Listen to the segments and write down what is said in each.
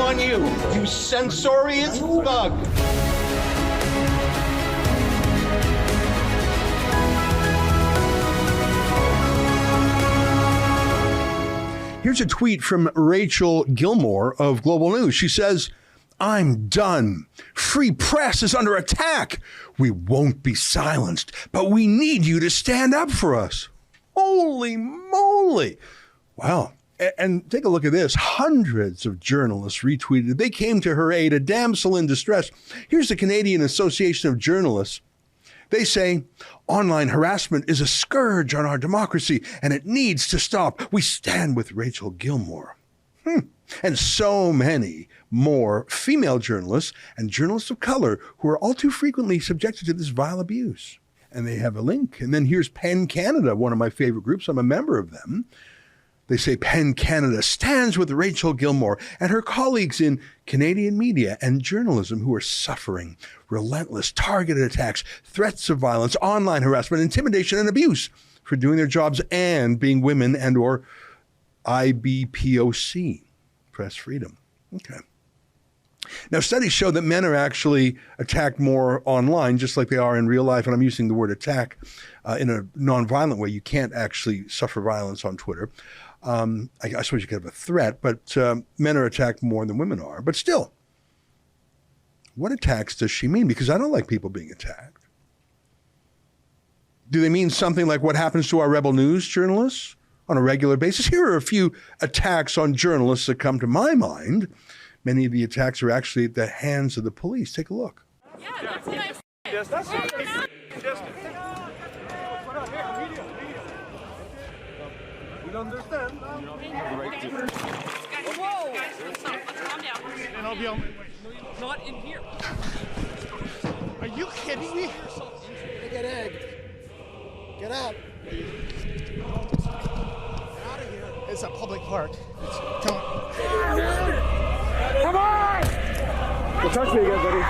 on you, you censorious thug. Here's a tweet from Rachel Gilmore of Global News. She says, "I'm done. Free press is under attack. We won't be silenced, but we need you to stand up for us." Holy moly. Wow. And take a look at this. Hundreds of journalists retweeted. They came to her aid, a damsel in distress. Here's the Canadian Association of Journalists. They say, "Online harassment is a scourge on our democracy, and it needs to stop. We stand with Rachel Gilmore." And so many more female journalists and journalists of color who are all too frequently subjected to this vile abuse. And they have a link. And then here's PEN Canada, one of my favorite groups. I'm a member of them. They say PEN Canada stands with Rachel Gilmore and her colleagues in Canadian media and journalism who are suffering relentless targeted attacks, threats of violence, online harassment, intimidation, and abuse for doing their jobs and being women and or IBPOC, press freedom. Okay. Now, studies show that men are actually attacked more online, just like they are in real life. And I'm using the word attack in a nonviolent way. You can't actually suffer violence on Twitter. I suppose you could have a threat, but men are attacked more than women are. But still, what attacks does she mean? Because I don't like people being attacked. Do they mean something like what happens to our Rebel News journalists on a regular basis? Here are a few attacks on journalists that come to my mind. Many of the attacks are actually at the hands of the police. Take a look. Yeah, that's what I'm saying. We understand. Whoa! Let's calm down. And I'll be on my way. Not in here. Are you kidding me? Get egged. Get out. Get out of here. It's a public park. Come on! Don't touch me again, buddy.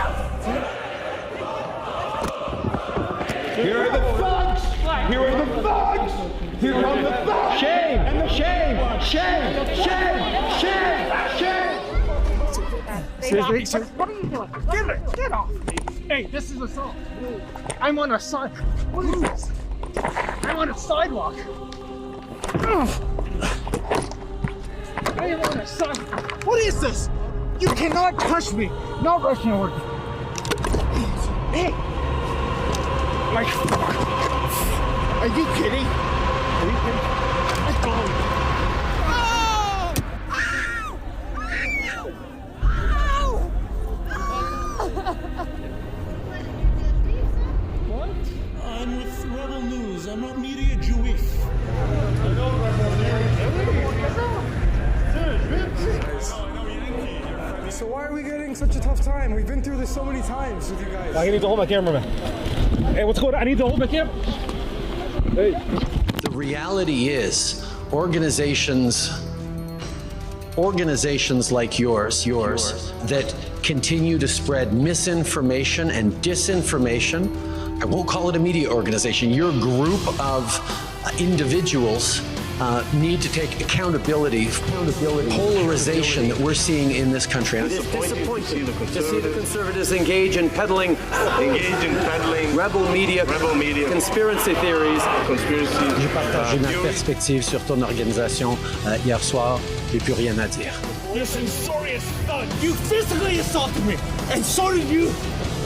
Here are the thugs! Here are the thugs! Here come the thugs! Shame! Shame! Shame! Shame! Shame! Seriously? What are you doing? Get off! Hey, this is assault. I'm on a side. What is this? I'm on a sidewalk. I am on a sidewalk. What is this? You cannot touch me. No rushing over. Hey! Like, are you kidding? Are you kidding? Let go. I'm with Rebel News. I'm not media Jewish. So why are we getting such a tough time? We've been through this so many times with you guys. I need to hold my camera, man. Hey, what's going on? I need to hold my camera. Hey. The reality is, organizations like yours that continue to spread misinformation and disinformation. I won't call it a media organization. Your group of individuals need to take accountability, polarization that we're seeing in this country. And it's disappointing to see the Conservatives engage in peddling rebel media, conspiracy theories. J'ai partagé ma perspective sur ton organisation hier soir. J'ai plus rien à dire. You're censorious thug. You physically assaulted me, and so did you.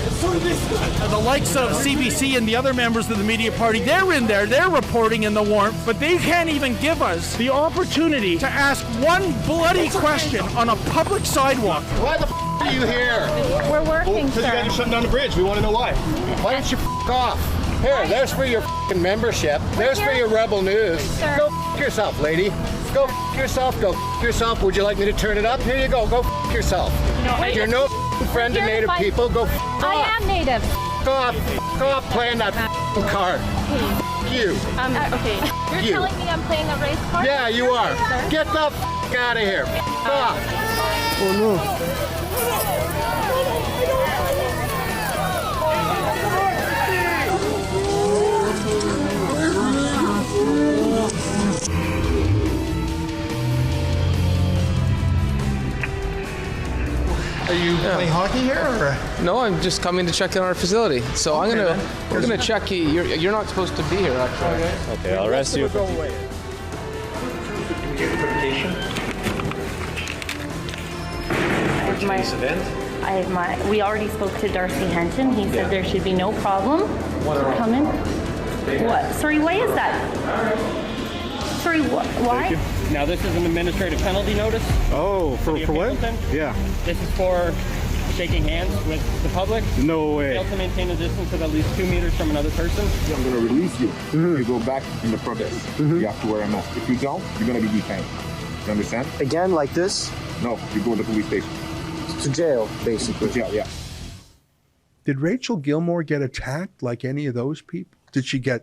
And so did this guy. The likes of CBC and the other members of the media party, they're in there, they're reporting in the warmth, but they can't even give us the opportunity to ask one bloody question on a public sidewalk. Why the are you here? We're working, Because you guys are shutting down the bridge. We want to know why. Why don't you off? Here, there's for your membership. There's for your Rebel News. Sir. Go yourself, lady. Go yourself. Go yourself. Would you like me to turn it up? Here you go. Go yourself. No, You're no friend to Native people. Go I am Native. Go off playing that card. You. Okay. You're You. telling me I'm playing a race card? Yeah, you are. Sir? Get the out of here. Go off. Oh no. Are you playing hockey here? Or? No, I'm just coming to check out our facility. So we're gonna check you. You're not supposed to be here, actually. Okay, I'll arrest you. Go away. We already spoke to Darcy Henton. He said there should be no problem to come in. What? Sorry, why is that? Sorry, why? Now this is an administrative penalty notice. Oh, for what? Yeah. This is for shaking hands with the public. No way. Fail to maintain a distance of at least 2 meters from another person. I'm going to release you. You go back in the protest. You have to wear a mask. If you don't, you're going to be detained. You understand? Again, like this? No, you go to the police station. To jail, basically. To jail, yeah. Did Rachel Gilmore get attacked like any of those people? Did she get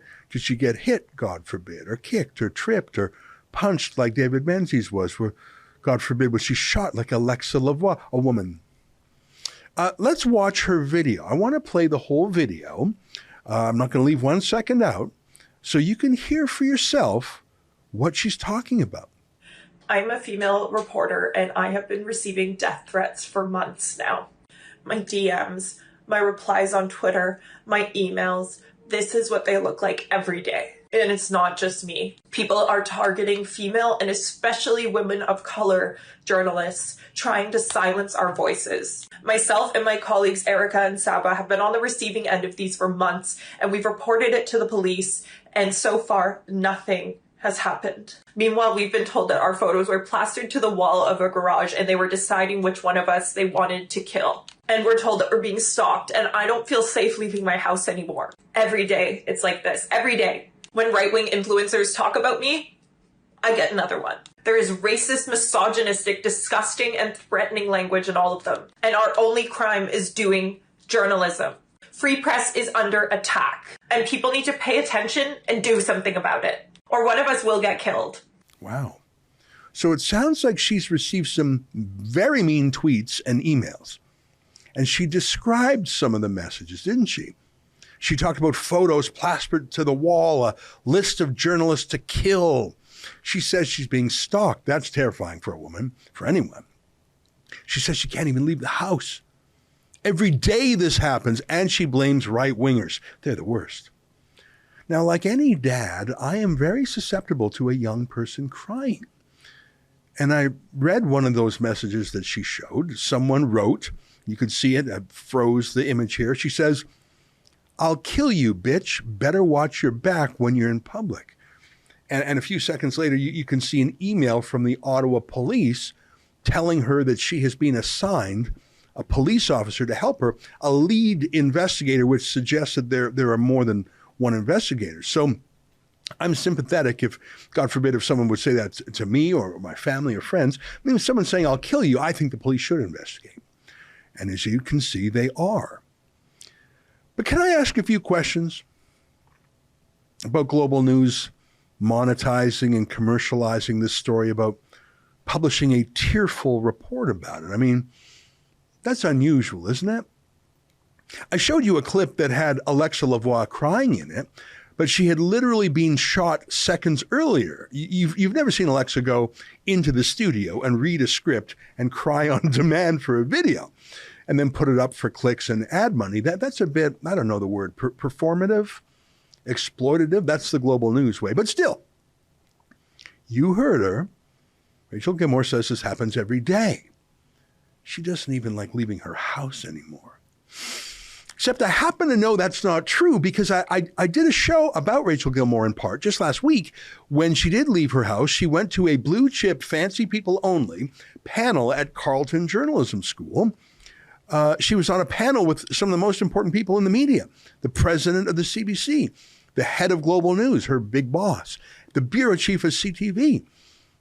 hit, God forbid, or kicked, or tripped, or punched like David Menzies was? Or, God forbid, was she shot like Alexa Lavoie, a woman? Let's watch her video. I want to play the whole video. I'm not going to leave 1 second out, so you can hear for yourself what she's talking about. I'm a female reporter, and I have been receiving death threats for months now. My DMs, my replies on Twitter, my emails, this is what they look like every day. And it's not just me. People are targeting female and especially women of color journalists, trying to silence our voices. Myself and my colleagues Erica and Saba have been on the receiving end of these for months, and we've reported it to the police, and so far, nothing has happened. Meanwhile, we've been told that our photos were plastered to the wall of a garage and they were deciding which one of us they wanted to kill. And we're told that we're being stalked, and I don't feel safe leaving my house anymore. Every day, it's like this. Every day. When right-wing influencers talk about me, I get another one. There is racist, misogynistic, disgusting, and threatening language in all of them. And our only crime is doing journalism. Free press is under attack, and people need to pay attention and do something about it, or one of us will get killed. Wow. So it sounds like she's received some very mean tweets and emails. And she described some of the messages, didn't she? She talked about photos plastered to the wall, a list of journalists to kill. She says she's being stalked. That's terrifying for a woman, for anyone. She says she can't even leave the house. Every day this happens, and she blames right-wingers. They're the worst. Now, like any dad, I am very susceptible to a young person crying. And I read one of those messages that she showed. Someone wrote, you could see it, I froze the image here. She says, "I'll kill you, bitch. Better watch your back when you're in public." And a few seconds later, you can see an email from the Ottawa police telling her that she has been assigned a police officer to help her, a lead investigator, which suggests that there are more than one investigator. So I'm sympathetic if, God forbid, if someone would say that to me or my family or friends. I mean, if someone's saying, "I'll kill you," I think the police should investigate. And as you can see, they are. But can I ask a few questions about Global News monetizing and commercializing this story, about publishing a tearful report about it? I mean, that's unusual, isn't it? I showed you a clip that had Alexa Lavoie crying in it, but she had literally been shot seconds earlier. You've never seen Alexa go into the studio and read a script and cry on demand for a video and then put it up for clicks and ad money. That's a bit, I don't know the word, performative, exploitative. That's the Global News way. But still, you heard her. Rachel Gilmore says this happens every day. She doesn't even like leaving her house anymore. Except I happen to know that's not true, because I did a show about Rachel Gilmore in part just last week. When she did leave her house, she went to a blue chip, fancy people only panel at Carleton Journalism School. She was on a panel with some of the most important people in the media, the president of the CBC, the head of Global News, her big boss, the bureau chief of CTV.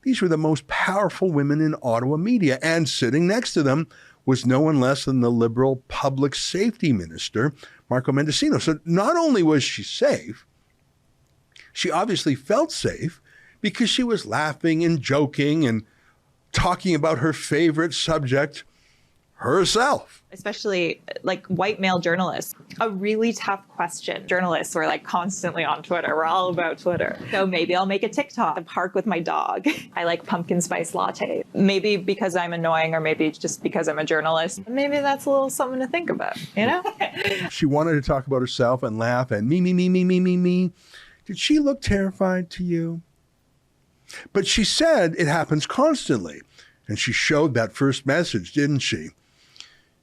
These were the most powerful women in Ottawa media, and sitting next to them was no one less than the Liberal public safety minister, Marco Mendicino. So not only was she safe, she obviously felt safe because she was laughing and joking and talking about her favorite subject, herself. Especially like white male journalists. A really tough question. Journalists were like constantly on Twitter. We're all about Twitter. So maybe I'll make a TikTok and park with my dog. I like pumpkin spice latte. Maybe because I'm annoying or maybe just because I'm a journalist. Maybe that's a little something to think about, you know? She wanted to talk about herself and laugh and me. Did she look terrified to you? But she said it happens constantly. And she showed that first message, didn't she?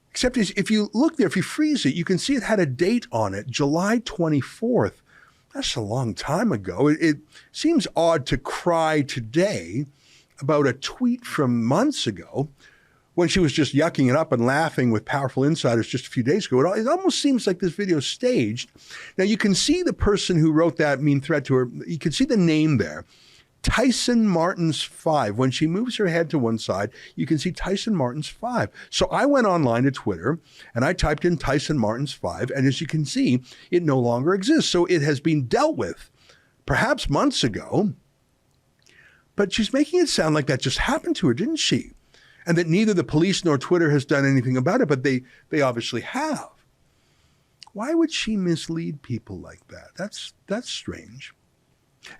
Except if you look there, if you freeze it, you can see it had a date on it, July 24th. That's a long time ago. It seems odd to cry today about a tweet from months ago when she was just yucking it up and laughing with powerful insiders just a few days ago. It almost seems like this video is staged. Now, you can see the person who wrote that mean threat to her. You can see the name there. Tyson Martins 5. When she moves her head to one side, you can see Tyson Martins 5. So I went online to Twitter and I typed in Tyson Martins 5. And as you can see, it no longer exists. So it has been dealt with perhaps months ago. But she's making it sound like that just happened to her, didn't she? And that neither the police nor Twitter has done anything about it, but they obviously have. Why would she mislead people like that? That's strange.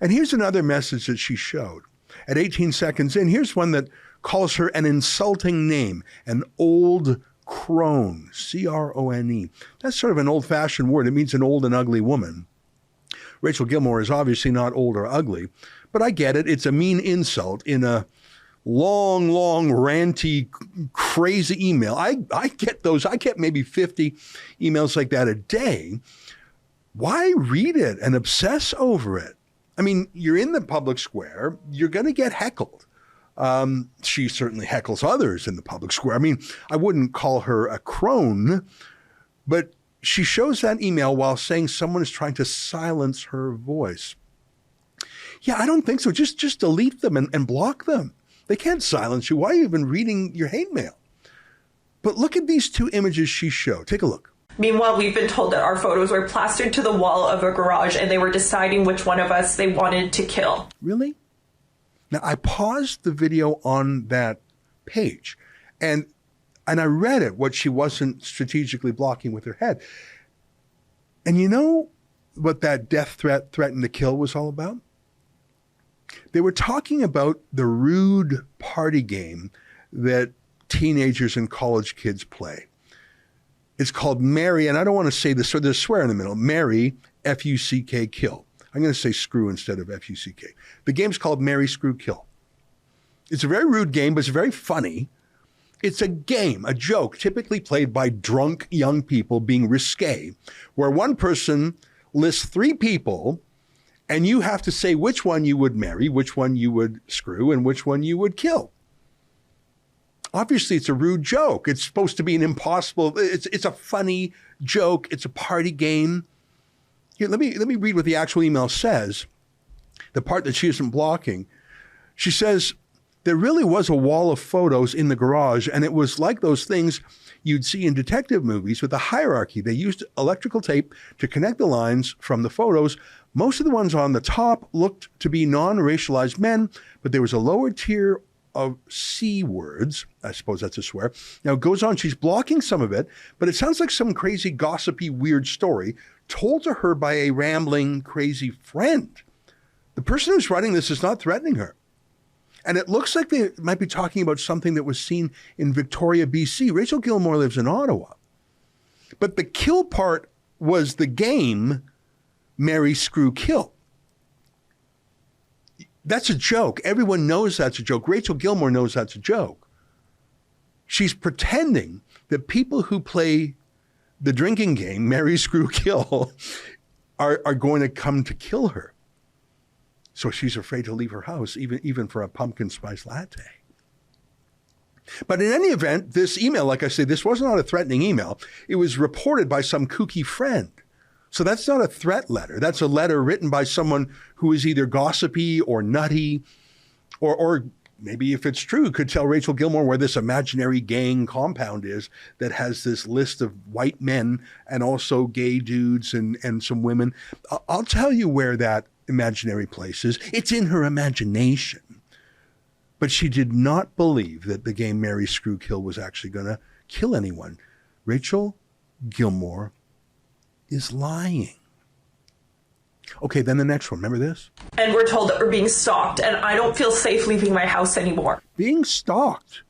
And here's another message that she showed. At 18 seconds in, here's one that calls her an insulting name, an old crone, C-R-O-N-E. That's sort of an old-fashioned word. It means an old and ugly woman. Rachel Gilmore is obviously not old or ugly, but I get it. It's a mean insult in a long, ranty, crazy email. I get those. I get maybe 50 emails like that a day. Why read it and obsess over it? I mean, you're in the public square. You're going to get heckled. She certainly heckles others in the public square. I mean, I wouldn't call her a crone, but she shows that email while saying someone is trying to silence her voice. Yeah, I don't think so. Just delete them and block them. They can't silence you. Why are you even reading your hate mail? But look at these two images she showed. Take a look. Meanwhile, we've been told that our photos were plastered to the wall of a garage and they were deciding which one of us they wanted to kill. Really? Now, I paused the video on that page and I read it, what she wasn't strategically blocking with her head. And you know what that death threatened to kill was all about? They were talking about the rude party game that teenagers and college kids play. It's called Marry, and I don't want to say this, so there's swear in the middle. Marry, F-U-C-K, kill. I'm going to say screw instead of F-U-C-K. The game's called Marry, Screw, Kill. It's a very rude game, but it's very funny. It's a game, a joke, typically played by drunk young people being risque, where one person lists 3 people, and you have to say which one you would marry, which one you would screw, and which one you would kill. Obviously, it's a rude joke. It's supposed to be an impossible, it's a funny joke. It's a party game. Here, let me read what the actual email says, the part that she isn't blocking. She says, there really was a wall of photos in the garage, and it was like those things you'd see in detective movies with a hierarchy. They used electrical tape to connect the lines from the photos. Most of the ones on the top looked to be non-racialized men, but there was a lower tier of C words. I suppose that's a swear. Now it goes on, she's blocking some of it, but it sounds like some crazy, gossipy, weird story told to her by a rambling, crazy friend. The person who's writing this is not threatening her. And it looks like they might be talking about something that was seen in Victoria, BC. Rachel Gilmore lives in Ottawa. But the kill part was the game, Marry, Screw, Kill. That's a joke. Everyone knows that's a joke. Rachel Gilmore knows that's a joke. She's pretending that people who play the drinking game, Marry, Screw, Kill, are going to come to kill her. So she's afraid to leave her house, even for a pumpkin spice latte. But in any event, this email, like I say, this was not a threatening email. It was reported by some kooky friend. So that's not a threat letter. That's a letter written by someone who is either gossipy or nutty, or maybe if it's true, could tell Rachel Gilmore where this imaginary gang compound is that has this list of white men and also gay dudes and some women. I'll tell you where that imaginary place is. It's in her imagination. But she did not believe that the game Marry, Screw, Kill was actually going to kill anyone. Rachel Gilmore is lying. Okay, then the next one. Remember this? And we're told that we're being stalked, and I don't feel safe leaving my house anymore. Being stalked.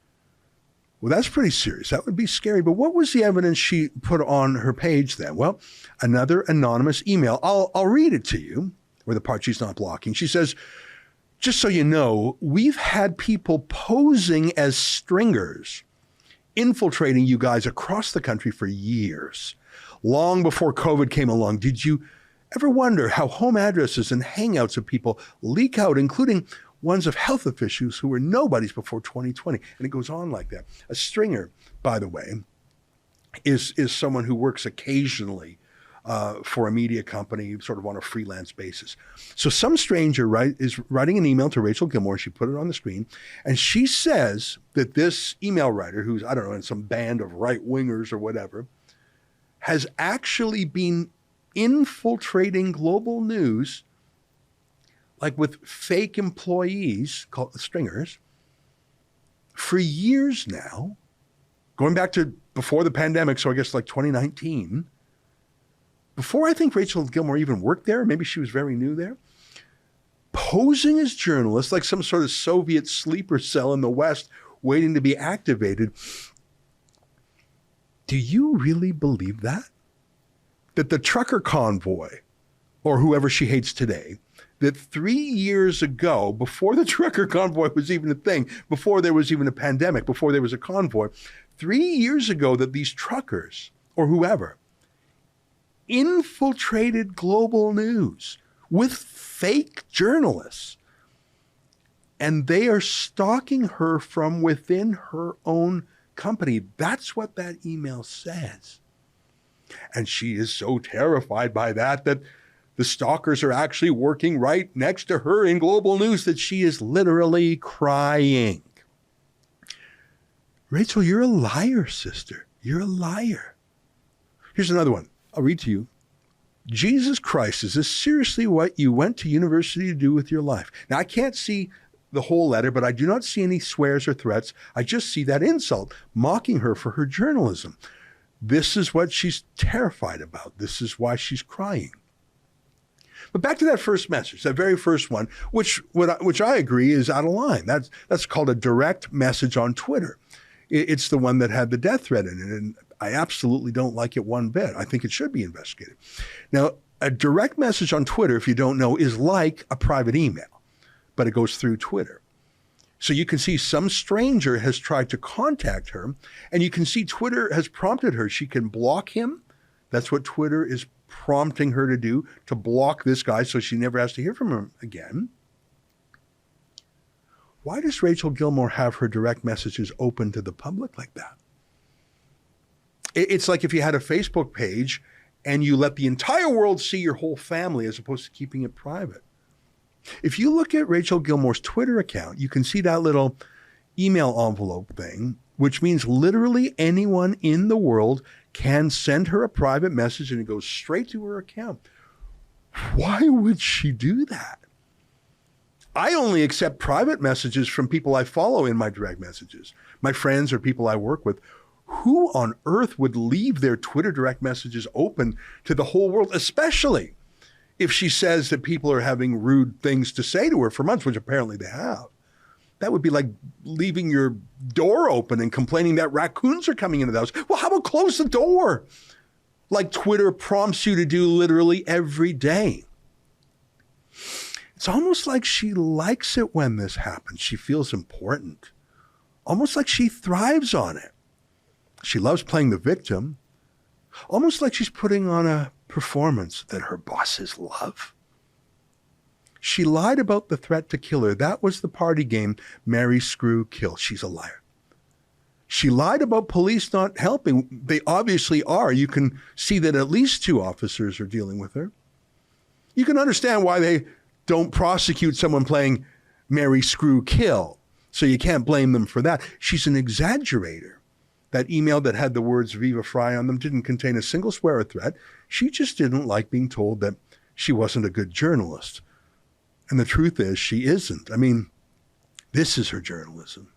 Well, that's pretty serious. That would be scary. But what was the evidence she put on her page then? Well, another anonymous email. I'll read it to you, or the part she's not blocking. She says, just so you know, we've had people posing as stringers infiltrating you guys across the country for years. Long before COVID came along, did you ever wonder how home addresses and hangouts of people leak out, including ones of health officials who were nobodies before 2020? And it goes on like that. A stringer, by the way, is someone who works occasionally for a media company, sort of on a freelance basis. So some stranger is writing an email to Rachel Gilmore. She put it on the screen, and she says that this email writer, who's, I don't know, in some band of right-wingers or whatever, has actually been infiltrating global news, like with fake employees called the stringers, for years now, going back to before the pandemic, so I guess like 2019, before I think Rachel Gilmore even worked there, maybe she was very new there, posing as journalists, like some sort of Soviet sleeper cell in the West waiting to be activated. Do you really believe that? That the trucker convoy, or whoever she hates today, that 3 years ago, before the trucker convoy was even a thing, before there was even a pandemic, before there was a convoy, 3 years ago that these truckers, or whoever, infiltrated global news with fake journalists, and they are stalking her from within her own company. That's what that email says. And she is so terrified by that the stalkers are actually working right next to her in global news that she is literally crying. Rachel, you're a liar, sister. You're a liar. Here's another one. I'll read to you. Jesus Christ, is this seriously what you went to university to do with your life? Now, I can't see the whole letter, but I do not see any swears or threats. I just see that insult, mocking her for her journalism. This is what she's terrified about. This is why she's crying. But back to that first message, that very first one, which I agree is out of line. That's called a direct message on Twitter. It's the one that had the death threat in it, and I absolutely don't like it one bit. I think it should be investigated. Now, a direct message on Twitter, if you don't know, is like a private email, but it goes through Twitter. So you can see some stranger has tried to contact her, and you can see Twitter has prompted her. She can block him. That's what Twitter is prompting her to do, to block this guy so she never has to hear from him again. Why does Rachel Gilmore have her direct messages open to the public like that? It's like if you had a Facebook page and you let the entire world see your whole family as opposed to keeping it private. If you look at Rachel Gilmore's Twitter account, you can see that little email envelope thing, which means literally anyone in the world can send her a private message and it goes straight to her account. Why would she do that? I only accept private messages from people I follow in my direct messages, my friends or people I work with. Who on earth would leave their Twitter direct messages open to the whole world, especially if she says that people are having rude things to say to her for months, which apparently they have? That would be like leaving your door open and complaining that raccoons are coming into the house. Well, how about close the door? Like Twitter prompts you to do literally every day. It's almost like she likes it when this happens. She feels important. Almost like she thrives on it. She loves playing the victim. Almost like she's putting on a performance that her bosses love. She lied about the threat to kill her. That was the party game, marry, screw, kill. She's a liar. She lied about police not helping. They obviously are. You can see that at least 2 officers are dealing with her. You can understand why they don't prosecute someone playing marry, screw, kill. So you can't blame them for that. She's an exaggerator. That email that had the words Viva Frei on them didn't contain a single swear or threat. She just didn't like being told that she wasn't a good journalist. And the truth is, she isn't. I mean, this is her journalism.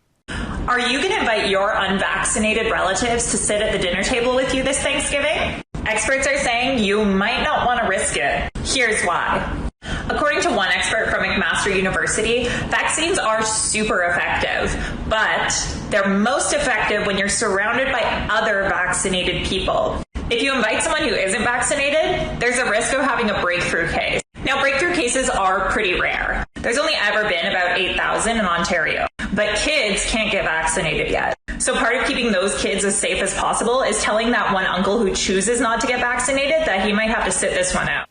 Are you going to invite your unvaccinated relatives to sit at the dinner table with you this Thanksgiving? Experts are saying you might not want to risk it. Here's why. According to one expert from McMaster University, vaccines are super effective, but they're most effective when you're surrounded by other vaccinated people. If you invite someone who isn't vaccinated, there's a risk of having a breakthrough case. Now, breakthrough cases are pretty rare. There's only ever been about 8,000 in Ontario, but kids can't get vaccinated yet. So part of keeping those kids as safe as possible is telling that one uncle who chooses not to get vaccinated that he might have to sit this one out.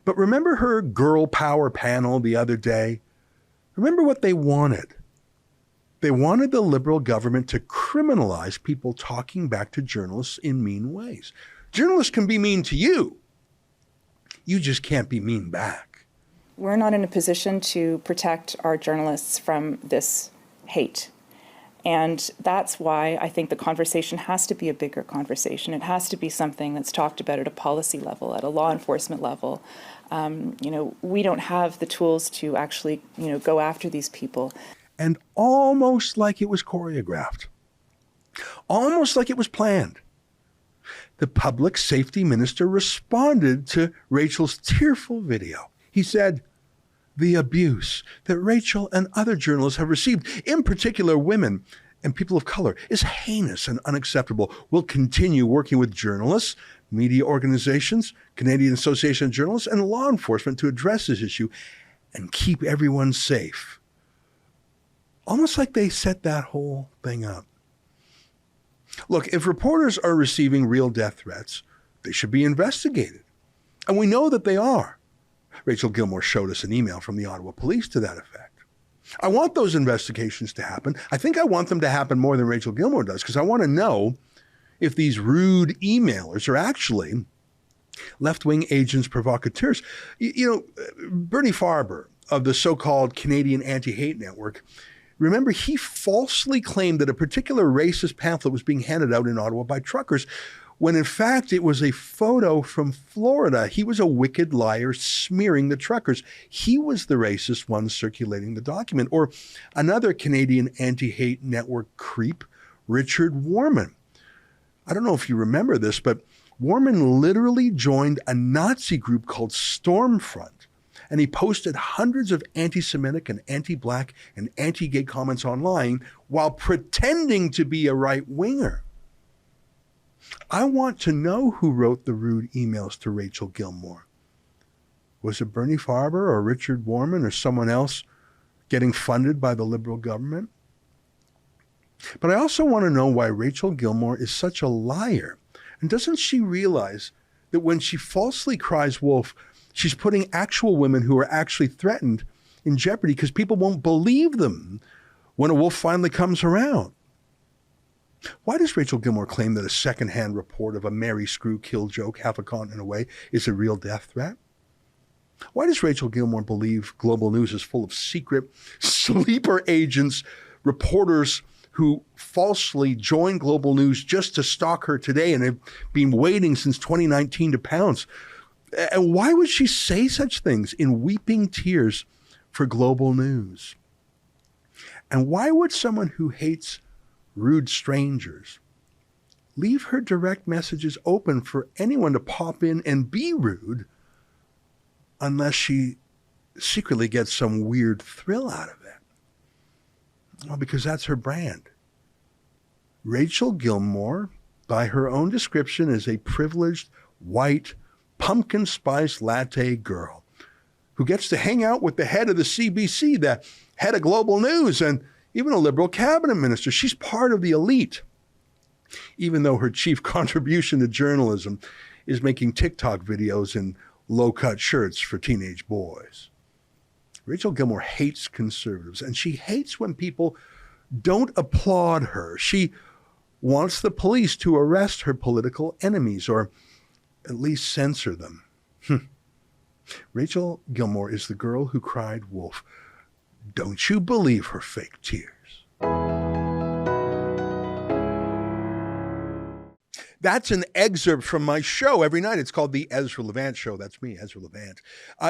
But remember her girl power panel the other day? Remember what they wanted. They wanted the Liberal government to criminalize people talking back to journalists in mean ways. Journalists can be mean to you. You just can't be mean back. We're not in a position to protect our journalists from this hate. And that's why I think the conversation has to be a bigger conversation. It has to be something that's talked about at a policy level, at a law enforcement level. We don't have the tools to actually, go after these people. And almost like it was choreographed, almost like it was planned, the public safety minister responded to Rachel's tearful video. He said, "The abuse that Rachel and other journalists have received, in particular women and people of color, is heinous and unacceptable. We'll continue working with journalists, media organizations, Canadian Association of Journalists, and law enforcement to address this issue and keep everyone safe." Almost like they set that whole thing up. Look, if reporters are receiving real death threats, they should be investigated. And we know that they are. Rachel Gilmore showed us an email from the Ottawa Police to that effect. I want those investigations to happen. I think I want them to happen more than Rachel Gilmore does, because I want to know if these rude emailers are actually left-wing agents provocateurs. Bernie Farber of the so-called Canadian Anti-Hate Network, remember, he falsely claimed that a particular racist pamphlet was being handed out in Ottawa by truckers, when in fact it was a photo from Florida. He was a wicked liar smearing the truckers. He was the racist one circulating the document. Or another Canadian Anti-Hate Network creep, Richard Warman. I don't know if you remember this, but Warman literally joined a Nazi group called Stormfront, and he posted hundreds of anti-Semitic and anti-Black and anti-gay comments online while pretending to be a right-winger. I want to know who wrote the rude emails to Rachel Gilmore. Was it Bernie Farber or Richard Warman or someone else getting funded by the Liberal government? But I also want to know why Rachel Gilmore is such a liar. And doesn't she realize that when she falsely cries wolf, she's putting actual women who are actually threatened in jeopardy because people won't believe them when a wolf finally comes around? Why does Rachel Gilmore claim that a secondhand report of a Mary Screw kill joke half a continent away is a real death threat? Why does Rachel Gilmore believe Global News is full of secret sleeper agents, reporters who falsely joined Global News just to stalk her today and have been waiting since 2019 to pounce? And why would she say such things in weeping tears for Global News? And why would someone who hates rude strangers leave her direct messages open for anyone to pop in and be rude unless she secretly gets some weird thrill out of it? Well, because that's her brand. Rachel Gilmore, by her own description, is a privileged, white, pumpkin spice latte girl who gets to hang out with the head of the CBC, the head of Global News, and even a Liberal cabinet minister. She's part of the elite, even though her chief contribution to journalism is making TikTok videos in low-cut shirts for teenage boys. Rachel Gilmore hates conservatives, and she hates when people don't applaud her. She wants the police to arrest her political enemies, or at least censor them. Rachel Gilmore is the girl who cried wolf. Don't you believe her fake tears. That's an excerpt from my show every night. It's called the Ezra Levant Show. That's me, Ezra Levant.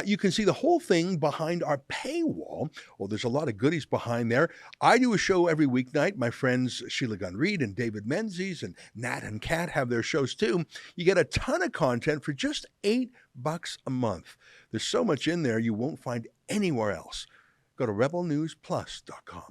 You can see the whole thing behind our paywall. Well, there's a lot of goodies behind there. I do a show every weeknight. My friends Sheila Gunn Reid and David Menzies and Nat and Kat have their shows too. You get a ton of content for just $8 a month. There's so much in there you won't find anywhere else. Go to rebelnewsplus.com.